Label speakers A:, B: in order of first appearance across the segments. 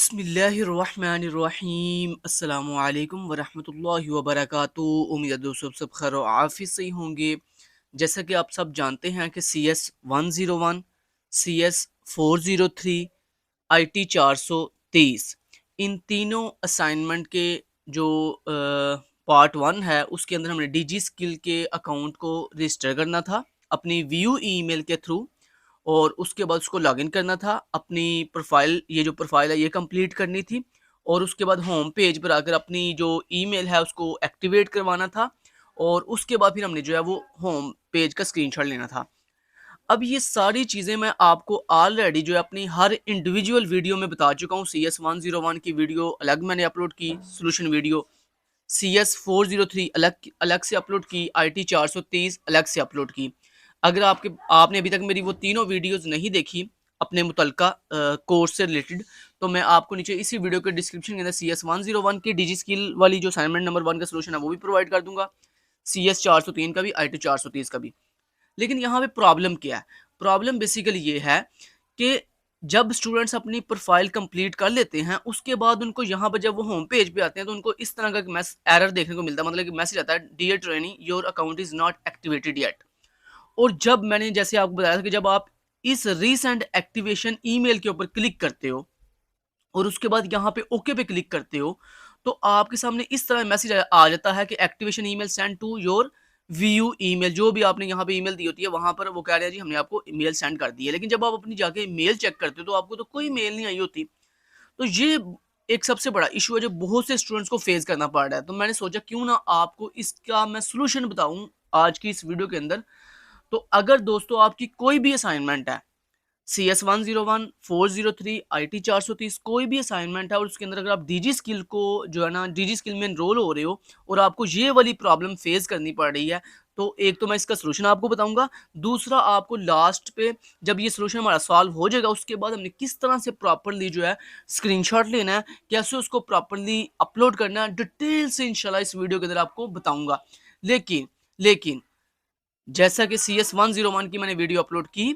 A: बिस्मिल्लाहिर्रहमानिर्रहीम अस्सलामुअलैकुम वरहमतुल्लाहि वबरकातुहू। उम्मीद है दोस्तों सब खैर आफिस से ही होंगे। जैसा कि आप सब जानते हैं कि CS 101, CS 403, IT 430 इन तीनों असाइनमेंट के जो पार्ट 1 है उसके अंदर हमने DG स्किल के अकाउंट को रजिस्टर करना था अपनी व्यू ईमेल के थ्रू, और उसके बाद उसको लॉगिन करना था। अपनी प्रोफाइल, ये जो प्रोफाइल है ये कंप्लीट करनी थी, और उसके बाद होम पेज पर आकर अपनी जो ईमेल है उसको एक्टिवेट करवाना था, और उसके बाद फिर हमने जो है वो होम पेज का स्क्रीनशॉट लेना था। अब ये सारी चीज़ें मैं आपको ऑलरेडी जो है अपनी हर इंडिविजुअल वीडियो में बता चुका हूँ। CS 101 की वीडियो अलग मैंने अपलोड की, सोल्यूशन वीडियो CS 403 अलग अलग से अपलोड की, IT 430 अलग से अपलोड की। अगर आपने अभी तक मेरी वो तीनों वीडियोस नहीं देखी अपने मुतलका कोर्स से रिलेटेड, तो मैं आपको नीचे इसी वीडियो के डिस्क्रिप्शन के अंदर CS 101 की DG स्किल वाली जो असाइनमेंट नंबर 1 का सोल्यूशन है वो भी प्रोवाइड कर दूंगा, CS 403 का भी, IT 430 का भी। लेकिन यहाँ पे प्रॉब्लम क्या है? प्रॉब्लम बेसिकली ये है कि जब स्टूडेंट्स अपनी प्रोफाइल कंप्लीट कर लेते हैं, उसके बाद उनको यहाँ पर जब वो होम पेज पे आते हैं तो उनको इस तरह का एरर देखने को मिलता है, मतलब कि मैसेज आता है, dear trainee your account is not activated yet. और जब मैंने जैसे आपको बताया था कि जब आप इस रीसेंट एक्टिवेशन ईमेल के ऊपर क्लिक करते हो और उसके बाद यहाँ पे ओके पे क्लिक करते हो, तो आपके सामने इस तरह मैसेज आ जाता है कि activation email send to your view email. जो भी आपने यहाँ पे ईमेल दी होती है वहां पर वो कह रहे हैं जी हमने आपको ईमेल सेंड कर दी है, लेकिन जब आप अपनी जाके मेल चेक करते हो तो आपको तो कोई मेल नहीं आई होती। तो ये एक सबसे बड़ा इशू है जो बहुत से स्टूडेंट्स को फेस करना पड़ रहा है। तो मैंने सोचा क्यों ना आपको इसका मैं सोल्यूशन बताऊं आज की इस वीडियो के अंदर। तो अगर दोस्तों आपकी कोई भी असाइनमेंट है, CS 101, 403, IT 430 कोई भी असाइनमेंट है, और उसके अंदर अगर आप DG स्किल को जो है ना DG स्किल में एनरोल हो रहे हो और आपको ये वाली प्रॉब्लम फेस करनी पड़ रही है, तो एक तो मैं इसका सोल्यूशन आपको बताऊंगा, दूसरा आपको लास्ट पे जब ये सोल्यूशन हमारा सॉल्व हो जाएगा उसके बाद हमने किस तरह से प्रॉपरली जो है स्क्रीनशॉट लेना है, कैसे उसको प्रॉपरली अपलोड करना है, डिटेल से इंशाल्लाह इस वीडियो के अंदर आपको बताऊंगा। लेकिन लेकिन जैसा कि CS 101 की मैंने वीडियो अपलोड की,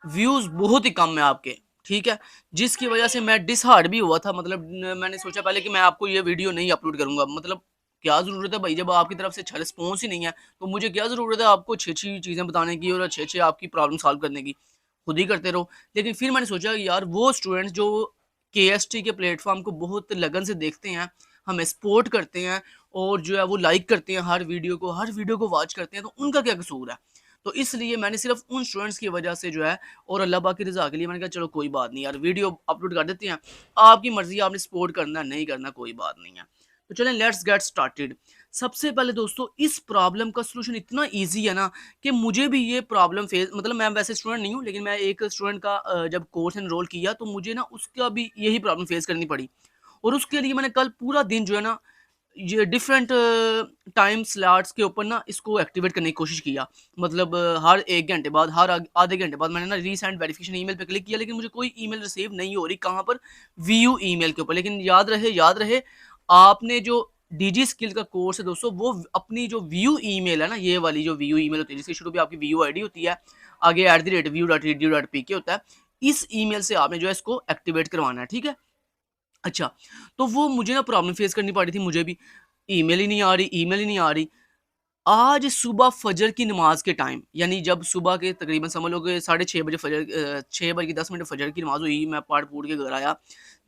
A: व्यूज बहुत ही कम है आपके, ठीक है, जिसकी वजह से मैं डिसहार्ट भी हुआ था। मतलब मैंने सोचा पहले कि मैं आपको ये वीडियो नहीं अपलोड करूंगा, मतलब क्या जरूरत है भाई, जब आपकी तरफ से अच्छा रिस्पॉन्स ही नहीं है तो मुझे क्या जरूरत है आपको अच्छी अच्छी चीजें बताने की और अच्छे अच्छे आपकी प्रॉब्लम सॉल्व करने की, खुद ही करते रहो। लेकिन फिर मैंने सोचा यार वो स्टूडेंट्स जो KST के प्लेटफॉर्म को बहुत लगन से देखते हैं, हमें सपोर्ट करते हैं और जो है वो लाइक करते हैं हर वीडियो को वॉच करते हैं, तो उनका क्या कसूर है? तो इसलिए मैंने सिर्फ उन स्टूडेंट्स की वजह से जो है और अल्लाह पाक की रज़ा के लिए मैंने कहा चलो कोई बात नहीं यार, वीडियो अपलोड कर देते हैं, आपकी मर्ज़ी, आपने सपोर्ट करना नहीं करना कोई बात नहीं है। तो चलें लेट्स गेट स्टार्टेड। सबसे पहले दोस्तों इस प्रॉब्लम का सॉल्यूशन इतना ईज़ी है ना कि मुझे भी ये प्रॉब्लम फेस, मतलब मैं वैसे स्टूडेंट नहीं हूँ लेकिन मैं एक स्टूडेंट का जब कोर्स एनरोल किया तो मुझे ना उसका भी यही प्रॉब्लम फेस करनी पड़ी, और उसके लिए मैंने कल पूरा दिन जो है ना ये डिफरेंट टाइम स्लॉट्स के ऊपर ना इसको एक्टिवेट करने की कोशिश किया। मतलब हर 1 घंटे बाद, हर आधे घंटे बाद मैंने ना रीसेंट वेरिफिकेशन ईमेल पे क्लिक किया, लेकिन मुझे कोई ईमेल रिसीव नहीं हो रही। कहाँ पर? व्यू ईमेल के ऊपर। लेकिन याद रहे आपने जो DG स्किल का कोर्स है दोस्तों, वो अपनी जो व्यू ईमेल है ना, ये वाली जो व्यू ईमेल होती है जिसके शुरू में आपकी व्यू ID होती है, आगे @view.edu.pk होता है, इस ईमेल से आपने जो है इसको एक्टिवेट करवाना है, ठीक है। अच्छा, तो वो मुझे ना प्रॉब्लम फेस करनी पड़ रही थी, मुझे भी ईमेल ही नहीं आ रही, ईमेल ही नहीं आ रही। आज सुबह फजर की नमाज के टाइम, यानी जब सुबह के तकरीबन समझ लो कि 6:30 बजे 6 बज के 10 मिनट फजर की नमाज हुई, मैं पढ़ पूढ़ के घर आया।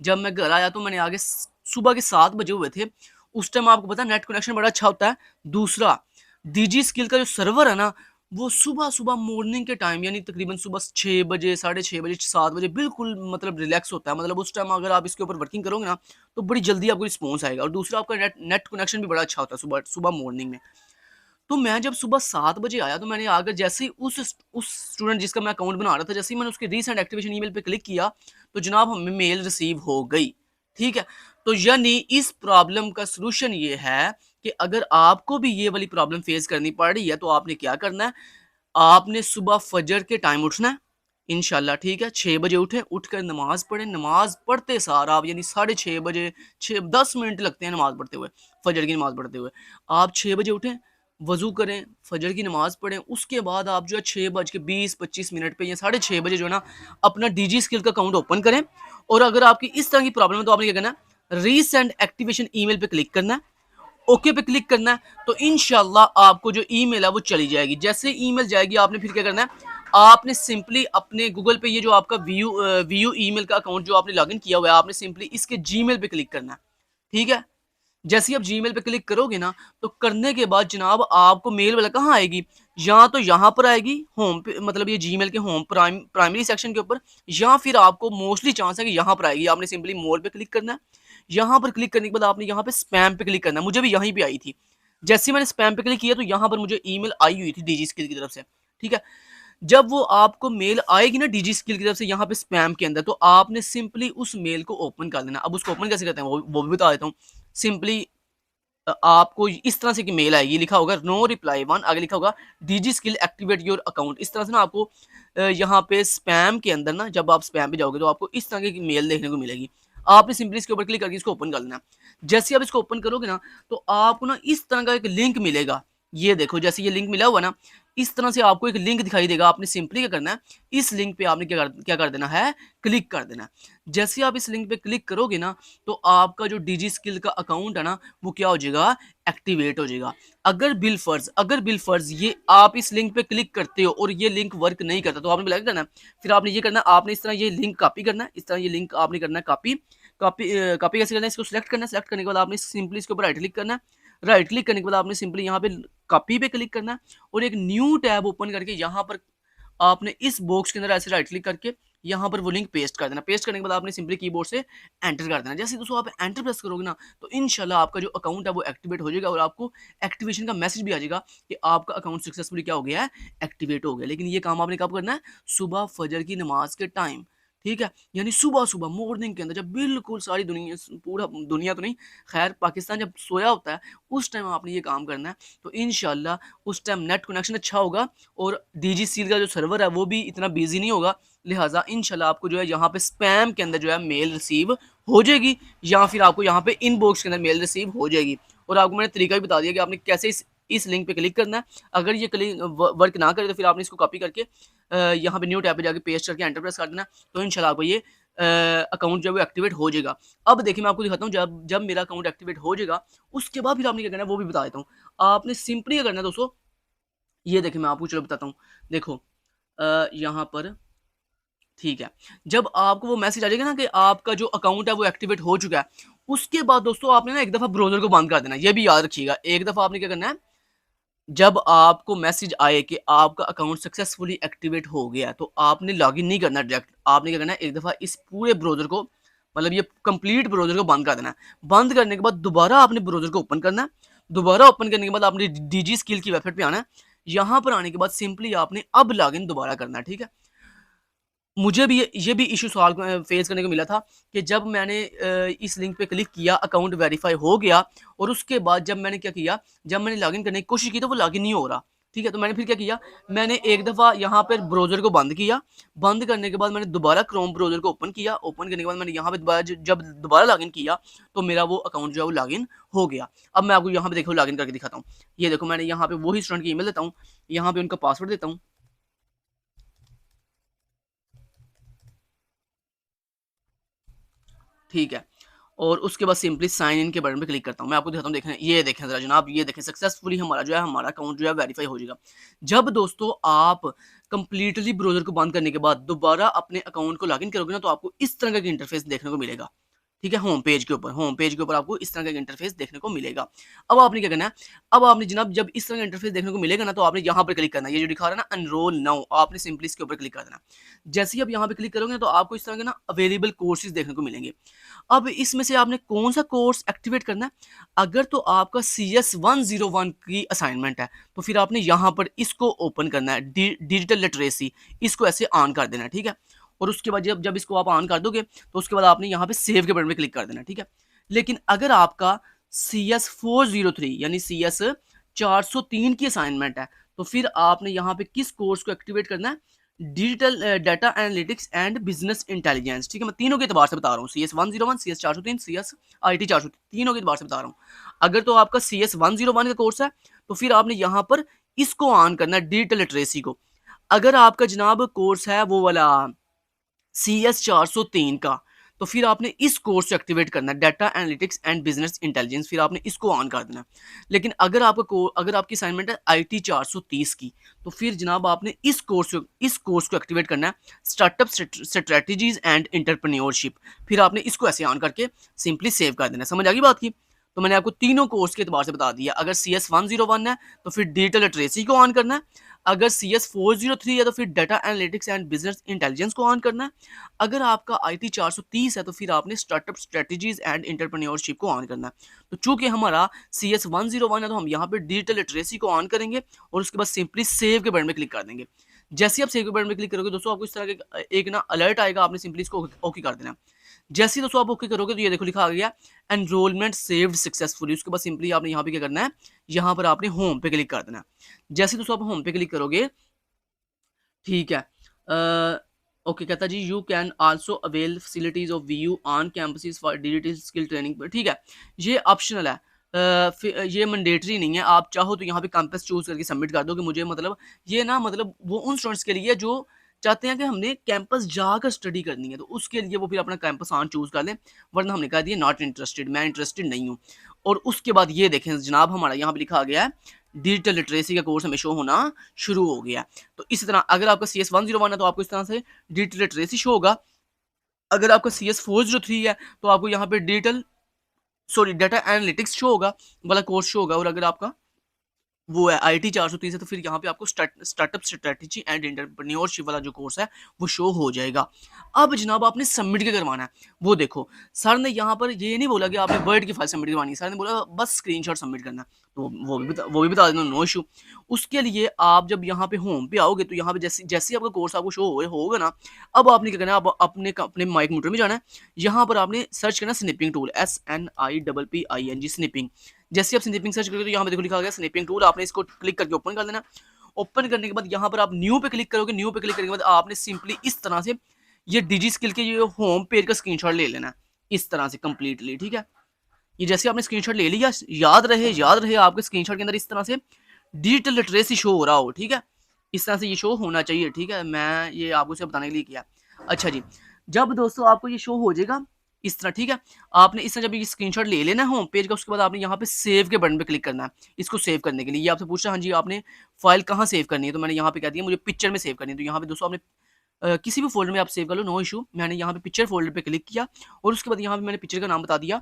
A: जब मैं घर आया तो मैंने आगे सुबह के 7 बजे हुए थे। उस टाइम आपको पता है नेट कनेक्शन बड़ा अच्छा होता है। दूसरा, DG स्किल का जो सर्वर है ना, वो सुबह मॉर्निंग के टाइम, यानी तकरीबन सुबह 6 बजे, 6:30 बजे, 7 बजे बिल्कुल मतलब रिलैक्स होता है। मतलब उस टाइम अगर आप इसके ऊपर वर्किंग करोगे ना तो बड़ी जल्दी आपको रिस्पॉन्स आएगा, और दूसरा आपका नेट नेट कनेक्शन भी बड़ा अच्छा होता है सुबह सुबह मॉर्निंग में। तो मैं जब सुबह 7 बजे आया तो मैंने आकर जैसे ही उस स्टूडेंट जिसका मैं अकाउंट बना रहा था, जैसे ही मैंने उसके रीसेंट एक्टिवेशन ईमेल पे क्लिक किया तो जनाब हमें मेल रिसीव हो गई, ठीक है। तो यानी इस प्रॉब्लम का सलूशन ये है कि अगर आपको भी ये वाली प्रॉब्लम फेस करनी पड़ रही है तो आपने क्या करना है, आपने सुबह फजर के टाइम उठना है इंशाल्लाह, ठीक है। 6 बजे उठे, उठकर नमाज पढ़ें। नमाज पढ़ते सार आप, यानी 6:30 बजे, 10 मिनट लगते हैं नमाज पढ़ते हुए, फजर की नमाज पढ़ते हुए। आप 6 बजे उठें, वज़ू करें, फजर की नमाज पढ़ें, उसके बाद आप जो है 6:20-25 मिनट पे या 6:30 बजे जो है ना अपना DG स्किल का अकाउंट ओपन करें, और अगर आपकी इस तरह की प्रॉब्लम है तो आपने क्या करना है, रीसेंड एक्टिवेशन ईमेल पे क्लिक करना है, ओके पे क्लिक करना है, तो इंशाल्लाह आपको जो ईमेल है वो चली जाएगी। जैसे ईमेल जाएगी आपने फिर क्या करना है, आपने सिंपली अपने गूगल पे ये जो आपका वीयू ईमेल का अकाउंट जो आपने लॉगिन किया हुआ है, आपने सिंपली इसके जीमेल पे क्लिक करना है, ठीक है? जैसे ही आप जीमेल पे क्लिक करोगे ना, तो करने के बाद जनाब आपको मेल वाला कहाँ आएगी? या तो यहाँ पर आएगी होम पे, मतलब ये जीमेल के होम प्राइमरी सेक्शन के ऊपर, या फिर आपको मोस्टली चांस है कि यहाँ पर आएगी। आपने सिंपली मोर पे क्लिक करना है। यहाँ पर क्लिक करने के बाद आपने यहाँ पे स्पैम पे क्लिक करना है। मुझे भी यहीं पे आई थी। जैसे ही मैंने स्पैम पे क्लिक किया तो यहाँ पर मुझे ईमेल आई हुई थी डीजी स्किल की तरफ से, ठीक है? जब वो आपको मेल आएगी ना डीजी स्किल की तरफ से यहाँ पे स्पैम के अंदर, तो आपने सिंपली उस मेल को ओपन कर लेना। अब उसको ओपन कैसे करते हैं वो भी बता देता हूँ। सिंपली आपको इस तरह से कि मेल आएगी, लिखा होगा नो रिप्लाई वन, आगे लिखा होगा DG skill activate your account. इस तरह से ना आपको यहाँ पे स्पैम के अंदर ना, जब आप स्पैम पे जाओगे तो आपको इस तरह की मेल देखने को मिलेगी। आपने सिंपली इसके ऊपर क्लिक करके इसको ओपन कर लेना। जैसे आप इसको ओपन करोगे ना, तो आपको ना इस तरह का एक लिंक मिलेगा। ये देखो, जैसे ये लिंक मिला हुआ ना, इस तरह से आपको एक लिंक दिखाई देगा। आपने सिंपली क्या करना है, इस लिंक पे आपने क्या कर देना है, क्लिक कर देना है। जैसे आप इस लिंक पे क्लिक करोगे ना, तो आपका जो डीजी स्किल का अकाउंट है ना, वो क्या हो जाएगा, एक्टिवेट हो जाएगा। अगर बिल फर्ज ये आप इस लिंक पे क्लिक करते हो और ये लिंक वर्क नहीं करता, तो आपने क्या करना है, फिर आपने ये करना है, आपने इस तरह ये लिंक कॉपी करना है। इस तरह ये लिंक आपने करना है कॉपी। कॉपी कैसे करना है, इसको सिलेक्ट करना है। सिलेक्ट करने के बाद आपने सिंपली इसके ऊपर राइट क्लिक करना है। राइट क्लिक करने के बाद आपने सिंपली यहाँ पे कॉपी पे क्लिक करना है और एक न्यू टैब ओपन करके यहाँ पर आपने इस बॉक्स के अंदर ऐसे राइट क्लिक करके यहाँ पर वो लिंक पेस्ट कर देना। पेस्ट करने के बाद आपने सिंपली कीबोर्ड से एंटर कर देना। जैसे दोस्तों आप एंटर प्रेस करोगे ना, तो इंशाल्लाह आपका जो अकाउंट है वो एक्टिवेट हो जाएगा और आपको एक्टिवेशन का मैसेज भी आ जाएगा कि आपका अकाउंट सक्सेसफुली क्या हो गया है, एक्टिवेट हो गया। लेकिन ये काम आपने कब करना है, सुबह फजर की नमाज के टाइम, ठीक है? यानी सुबह सुबह मॉर्निंग के अंदर, जब बिल्कुल सारी दुनिया, पूरा दुनिया तो नहीं, खैर पाकिस्तान जब सोया होता है, उस टाइम आपने ये काम करना है। तो इंशाल्लाह उस टाइम नेट कनेक्शन अच्छा होगा और डीजी सील का जो सर्वर है वो भी इतना बिजी नहीं होगा। लिहाजा इंशाल्लाह आपको जो है यहाँ पे स्पैम के अंदर जो है मेल रिसीव हो जाएगी, या फिर आपको यहाँ पे इनबॉक्स के अंदर मेल रिसीव हो जाएगी। और आपको मैंने तरीका भी बता दिया कि आपने कैसे इस लिंक पे क्लिक करना है। अगर ये क्लिक वर्क ना करे तो फिर आपने इसको कॉपी करके यहाँ पे न्यू टैब पे जाके पेस्ट करके एंटर प्रेस कर देना। तो इंशाल्लाह आपको ये अकाउंट जो है वो एक्टिवेट हो जाएगा। अब देखिए मैं आपको दिखाता हूँ, जब जब मेरा अकाउंट एक्टिवेट हो जाएगा, उसके बाद फिर आपने क्या करना है वो भी बता देता हूँ। आपने सिंपली क्या करना है दोस्तों, ये देखिए मैं आपको चलो बताता हूँ। देखो यहाँ पर, ठीक है, जब आपको वो मैसेज आ जाएगा ना कि आपका जो अकाउंट है वो एक्टिवेट हो चुका है, उसके बाद दोस्तों आपने ना एक दफ़ा ब्राउज़र को बंद कर देना है। ये भी याद रखिएगा, एक दफ़ा आपने क्या करना है, जब आपको मैसेज आए कि आपका अकाउंट सक्सेसफुली एक्टिवेट हो गया है, तो आपने लॉगिन नहीं करना डायरेक्ट। आपने क्या करना है, एक दफ़ा इस पूरे ब्राउज़र को, मतलब ये कंप्लीट ब्राउज़र को बंद कर देना है। बंद करने के बाद दोबारा आपने ब्राउज़र को ओपन करना है। दोबारा ओपन करने के बाद आपने डीजी स्किल की वेबसाइट पे आना है। यहाँ पर आने के बाद सिंपली आपने अब लॉगिन दोबारा करना है, ठीक है? मुझे भी ये भी इश्यू सॉल्व फेस करने को मिला था कि जब मैंने इस लिंक पे क्लिक किया, अकाउंट वेरीफाई हो गया और उसके बाद जब मैंने क्या किया, जब मैंने लॉगिन करने की कोशिश की तो वो लॉगिन नहीं हो रहा, ठीक है? तो मैंने फिर क्या किया, मैंने एक दफ़ा यहाँ पर ब्राउज़र को बंद किया। बंद करने के बाद मैंने दोबारा क्रोम ब्राउज़र को ओपन किया। ओपन करने के बाद मैंने यहाँ पे दोबारा जब दोबारा लॉगिन किया, तो मेरा वो अकाउंट जो है वो लॉगिन हो गया। अब मैं आपको यहाँ पे देखो लॉगिन करके दिखाता हूँ। ये देखो मैंने यहाँ पे वही स्टूडेंट की ईमेल देता हूँ, यहाँ पे उनका पासवर्ड देता हूँ। ठीक है। और उसके बाद सिंपली साइन इन के बटन पे क्लिक करता हूँ। मैं आपको दिखाता हूँ, देखें, ये देखें ज़रा जनाब, ये देखें सक्सेसफुली हमारा जो है, हमारा अकाउंट जो है वेरीफ़ाई हो जाएगा। जब दोस्तों आप कंप्लीटली ब्राउज़र को बंद करने के बाद दोबारा अपने अकाउंट को लॉगिन करोगे ना, तो आपको इस तरह का एक इंटरफ़ेस देखने को मिलेगा। ठीक है? होम पेज के ऊपर आपको इस तरह का एक इंटरफ़ेस देखने को मिलेगा। अब आपने क्या करना है, अब आपने जनाब जब इस तरह का इंटरफ़ेस देखने को मिलेगा ना, तो आपने यहाँ पर क्लिक करना है। ये जो दिखा रहा है ना एनरोल नाउ, आपने सिंपली इसके ऊपर क्लिक कर देना। जैसे ही आप यहाँ पे क्लिक करोगे ना, तो आपको इस तरह के ना अवेलेबल कोर्सेज़ देखने को मिलेंगे। अब इसमें से आपने कौन-सा कोर्स एक्टिवेट करना है? अगर तो आपका सीएस 101 की असाइनमेंट है, तो फिर आपने यहाँ पर इसको ओपन करना है, डिजिटल लिटरेसी, इसको ऐसे ऑन कर देना है, ठीक है? और उसके बाद जब जब इसको आप ऑन कर दोगे, तो उसके बाद आपने यहाँ पे सेव के बटन पे क्लिक कर देना है, ठीक है? लेकिन अगर आपका सीएस 403 यानी सीएस 403 की असाइनमेंट है, तो फिर आपने यहाँ पे किस कोर्स को एक्टिवेट करना है? Digital data analytics and business intelligence, ठीक है? मैं तीनों के एतबार से बता रहा हूँ, सीएस 101, सीएस 403, सीएस आईटी 403, तीनों के एतबार से बता रहा हूँ। अगर तो आपका सीएस 101 का कोर्स है, तो फिर आपने यहाँ पर इसको ऑन करना है, डिजिटल लिटरेसी को। अगर आपका जनाब कोर्स है वो वाला सीएस 403 का, तो फिर आपने इस कोर्स को एक्टिवेट करना है, data analytics and business intelligence, फिर आपने इसको ऑन कर देना है। लेकिन अगर आपकी असाइनमेंट है IT 430 की, तो फिर जनाब आपने इस कोर्स को एक्टिवेट करना है, स्टार्टअप स्ट्रेटजीज एंड एंटरप्रेन्योरशिप। फिर आपने इसको ऐसे ऑन करके सिंपली सेव कर देना है। समझ आ गई बात की? तो मैंने आपको तीनों कोर्स के एतबार से बता दिया। अगर CS101 है तो फिर डिजिटल लिटरेसी को ऑन करना है, अगर CS403 है तो फिर data analytics and business intelligence को ऑन करना है, अगर आपका IT 430 है तो फिर आपने स्टार्टअप स्ट्रेटजीज एंड एंटरप्रेन्योरशिप को ऑन करना है। तो चूंकि हमारा CS101 है तो हम यहाँ पे डिजिटल लिटरेसी को ऑन करेंगे और उसके बाद सिंपली सेव के बटन में क्लिक कर देंगे। जैसे आप सेव के बटन में क्लिक करोगे दोस्तों, आपको इस तरह के एक ना अलर्ट आएगा, आपने सिंपली इसको ओके कर देना। जैसे ही दोस्तों आप ओके करोगे तो ये देखो लिखा आ गया एनरोलमेंट सेव्ड सक्सेसफुली। उसके बाद सिंपली आपने यहाँ पे क्या करना है, यहाँ पर आपने होम पे क्लिक कर देना। जैसे दोस्तों आप होम पे क्लिक करोगे, ठीक है, ओके कहता जी you can also avail facilities of VU on campuses for digital skill training. ठीक है, ये ऑप्शनल है, ये मैंडेटरी नहीं है। आप चाहो तो यहाँ पे कैंपस चूज करके सबमिट कर दो कि मुझे मतलब ये ना मतलब वो उन स्टूडेंट्स के लिए जो चाहते हैं कि हमने कैंपस जाकर स्टडी करनी है, तो उसके लिए वो फिर अपना कैंपस ऑन चूज कर लें, वरना हमने कह दिया नॉट इंटरेस्टेड, मैं इंटरेस्टेड नहीं हूँ। और उसके बाद ये देखें जनाब, हमारा यहाँ पे लिखा गया है डिजिटल लिटरेसी का कोर्स हमें शो होना शुरू हो गया। तो इस तरह अगर आपका CS101 है तो आपको इस तरह से डिजिटल लिटरेसी शो होगा। अगर आपका CS403 है तो आपको यहाँ पे डाटा एनालिटिक्स शो होगा वाला कोर्स शो होगा। और अगर आपका वो है IT 430 है तो फिर यहाँ पे आपको स्टार्टअप स्ट्रेटजी एंड एंटरप्रेन्योरशिप वाला जो कोर्स है वो शो हो जाएगा। अब जनाब आपने सबमिट क्या करवाना है, वो देखो सर ने यहाँ पर ये नहीं बोला कि आपने वर्ड की फाइल सबमिट करवानी है, सर ने बोला बस स्क्रीनशॉट सबमिट करना। तो वो भी बता देना, नो इशू। उसके लिए आप जब यहाँ पे होम पे आओगे तो यहाँ पे जैसे जैसे आपका कोर्स आपको शो होगा ना, अब आपने क्या करना है, आप अपने माइक मोटर में जाना है, यहाँ पर आपने सर्च करना स्निपिंग टूल, SNIPPING स्निपिंग। जैसे आप स्निपिंग सर्च करोगे तो यहाँ पे देखो लिखा गया स्निपिंग टूल, आपने इसको क्लिक करके ओपन कर देना। ओपन करने के बाद यहाँ पर आप न्यू पे क्लिक करोगे, न्यू पे क्लिक करने के बाद आपने सिंपली इस तरह से ये डिजी स्किल के ये होम पेज का स्क्रीनशॉट ले लेना इस तरह से कंप्लीटली। ठीक है, ये जैसे आपने स्क्रीनशॉट ले लिया, याद रहे आपके स्क्रीनशॉट के अंदर इस तरह से डिजिटल लिटरेसी शो हो रहा हो। ठीक है, इस तरह से ये शो होना चाहिए। ठीक है, मैं ये आपको सिर्फ बताने के लिए किया। अच्छा जी, जब दोस्तों आपको ये शो हो जाएगा इस तरह, ठीक है, आपने इस तरह जब ये स्क्रीनशॉट ले लेना है होम पेज का, उसके बाद आपने यहाँ पे सेव के बटन पे क्लिक करना है। इसको सेव करने के लिए ये आपसे पूछ रहा है हाँ जी आपने फाइल कहाँ सेव करनी है, तो मैंने यहाँ पे कह दिया मुझे पिक्चर में सेव करनी है। तो यहाँ पे दोस्तों आपने किसी भी फोल्डर में आप सेव कर लो, नो इशू। मैंने यहाँ पे पिक्चर फोल्डर पे क्लिक किया और उसके बाद यहाँ पे मैंने पिक्चर का नाम बता दिया,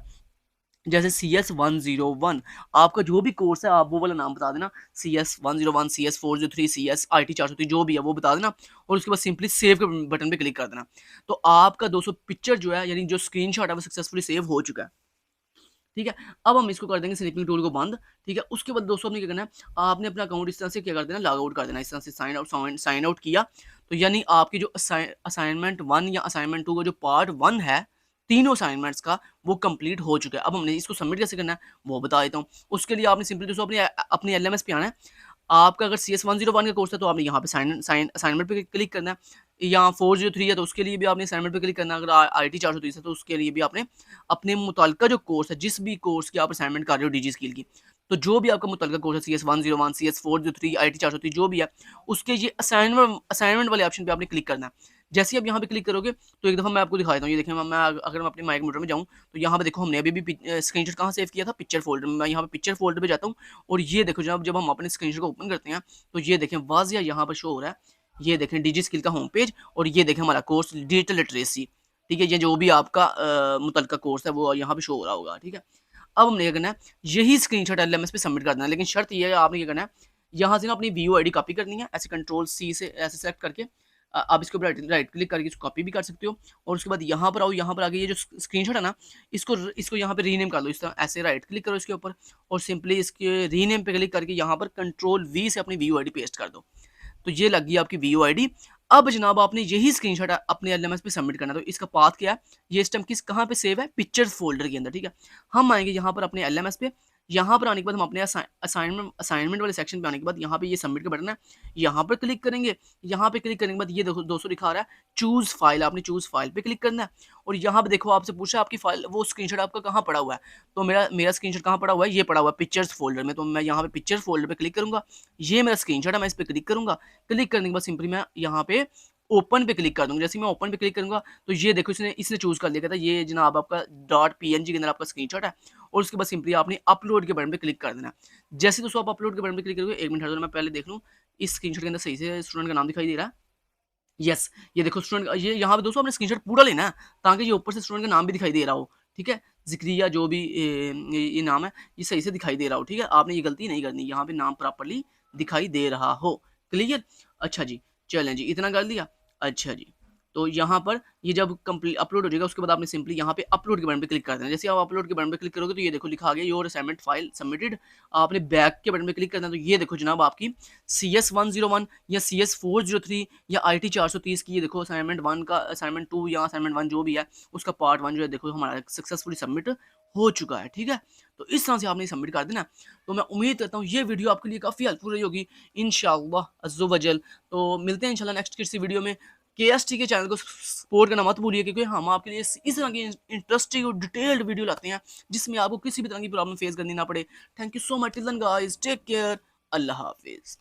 A: जैसे CS101। आपका जो भी कोर्स है आप वो वाला नाम बता देना, CS101, CS403, IT 430 जो भी है वो बता देना और उसके बाद सिंपली सेव के बटन पे क्लिक कर देना। तो आपका दोस्तों पिक्चर जो है यानी जो स्क्रीनशॉट है वो सक्सेसफुली सेव हो चुका है। ठीक है, अब हम इसको कर देंगे स्निपिंग टूल को बंद। ठीक है, उसके बाद दोस्तों आपने क्या करना है, आपने अपना अकाउंट इस तरह से क्या कर देना, लॉग आउट कर देना। इस तरह से साइन आउट किया तो यानी आपकी जो असाइनमेंट 1 या असाइनमेंट 2 का जो पार्ट 1 है तीनों असाइनमेंट्स का वो कंप्लीट हो चुका है। अब हमने इसको सबमिट कैसे करना है वो बता देता हूँ। उसके लिए आपने सिंपली दोस्तों अपने LMS पे आना है। आपका अगर CS101 का कोर्स है तो आपने यहाँ पे असाइनमेंट पे क्लिक करना है, या 403 है तो उसके लिए भी आपने असाइनमेंट पे क्लिक करना है, अगर IT 430 है तो उसके लिए भी आपने अपने मुताल्लिका जो कोर्स है, जिस भी कोर्स की आप असाइनमेंट कर रहे हो डिजी स्किल की, तो जो भी आपका मुताल्लिका कोर्स है CS101, CS403, IT 430 जो भी है, उसके ये असाइनमेंट वाले ऑप्शन पे आपने क्लिक करना है। जैसे ही आप यहाँ पे क्लिक करोगे तो एक दफ़ा मैं आपको दिखा देता हूँ। ये देखिए, अगर मैं अपने माइक मोटर में जाऊँ तो यहाँ पे देखो हमने अभी भी स्क्रीनशॉट कहाँ सेव किया था, पिक्चर फोल्डर में। मैं यहाँ पे पिक्चर फोल्डर पे जाता हूँ और ये देखो जब हम अपने स्क्रीनशॉट को ओपन करते हैं तो ये देखें वाज़िया यहाँ पर शो हो रहा है। ये देखें डिजी स्किल का होम पेज और ये देखें हमारा कोर्स डिजिटल लिटरेसी। ठीक है, ये जो भी आपका मुतल्लिका कोर्स है वो यहाँ पे शो हो रहा होगा। ठीक है, अब हमने क्या करना है, यही स्क्रीनशॉट LMS पे सबमिट कर देना है। लेकिन शर्त ये है, आपने क्या करना है, यहाँ से ना अपनी VU ID कॉपी करनी है, ऐसे Ctrl+C से ऐसे सेलेक्ट करके आप इसके ऊपर राइट क्लिक करके इसको कॉपी भी कर सकते हो। और उसके बाद यहाँ पर आओ, यहाँ पर आगे ये जो स्क्रीनशॉट है ना, इसको यहाँ पे रीनेम कर लो। इस तरह ऐसे राइट क्लिक करो इसके ऊपर और सिंपली इसके रीनेम पे क्लिक करके यहाँ पर Ctrl+V से अपनी VU ID पेस्ट कर दो। तो ये लग गई आपकी VU ID। अब जनाब आपने यही स्क्रीनशॉट अपने LMS पे सबमिट करना है। तो इसका पाथ क्या है, ये सिस्टम कहाँ पे सेव है, पिक्चर्स फोल्डर के अंदर। ठीक है, हम आएंगे यहाँ पर अपने LMS पे। यहाँ पर आने के बाद हम अपने असाइनमेंट वाले सेक्शन पे आने के बाद यहाँ पे ये सबमिट का बटन है, यहाँ पर क्लिक करेंगे। यहाँ पे क्लिक करने के बाद ये दोस्तों दिखा रहा है चूज फाइल, आपने चूज फाइल पे क्लिक करना है। और यहाँ पे देखो आपसे पूछा आपकी फाइल वो स्क्रीनशॉट आपका कहाँ पड़ा हुआ है, तो मेरा स्क्रीनशॉट कहाँ पड़ा हुआ है, ये पड़ा हुआ है पिक्चर्स फोल्डर में। तो मैं यहाँ पे पिक्चर्स फोल्डर पे क्लिक करूँगा, ये मेरा स्क्रीनशॉट है, मैं इस पर क्लिक करूँगा। क्लिक करने के बाद सिंपली मैं यहाँ पे ओपन पे क्लिक कर दूँगा। जैसे ही मैं ओपन पे क्लिक करूँगा तो ये देखो इसने इसने चूज़ कर लिया, कहता है ये जनाब आपका डॉट पीएनजी के अंदर आपका स्क्रीनशॉट है और उसके बाद सिंपली आपने अपलोड के बटन पे क्लिक कर देना है। जैसे ही दोस्तों आप अपलोड के बटन पे क्लिक करोगे, 1 मिनट ठहरो मैं पहले देख लूँ इस स्क्रीनशॉट के अंदर सही से स्टूडेंट का नाम दिखाई दे रहा है। यस, ये देखो स्टूडेंट ये यहाँ पे दोस्तों आपने स्क्रीनशॉट पूरा लेना है ताकि ये ऊपर से स्टूडेंट का नाम भी दिखाई दे रहा हो, ठीक है? ज़िक्रिया जो भी ये नाम है, ये सही से दिखाई दे रहा हो, ठीक है? आपने ये गलती नहीं करनी, यहाँ पे नाम प्रॉपर्ली दिखाई दे रहा हो, क्लियर? अच्छा जी, चलें जी, इतना कर लिया? अच्छा जी, तो यहाँ पर ये जब अपलोड हो जाएगा उसके बाद आपने सिंपली यहाँ पे अपलोड के बटन पे क्लिक कर देना। जैसे आप अपलोड के बटन पे क्लिक करोगे तो ये देखो लिखा आ गया योर असाइनमेंट फाइल सबमिटेड। आपने बैक के बटन पे क्लिक करना है तो ये देखो जनाब आपकी CS 101 या CS 403 या IT 430 की ये देखो असाइनमेंट 1 का असाइनमेंट 2 या असाइनमेंट 1 जो भी है उसका पार्ट 1 जो है देखो हमारा सक्सेसफुली सबमिट हो चुका है, ठीक है? तो इस तरह से आपने सबमिट कर देना। तो मैं उम्मीद करता हूँ ये वीडियो आपके लिए काफ़ी हेल्पफुल रही होगी इंशाअल्लाह अज़्ज़ व जल। तो मिलते हैं इंशाल्लाह नेक्स्ट किसी वीडियो में। केएसटी के चैनल को सपोर्ट करना मत भूलिए क्योंकि हम आपके लिए इस तरह की इंटरेस्टिंग और डिटेल्ड वीडियो लाते हैं जिसमें आपको किसी भी तरह की प्रॉब्लम फेस करनी ना पड़े। Thank you so much till then guys take care Allah हाफिज़।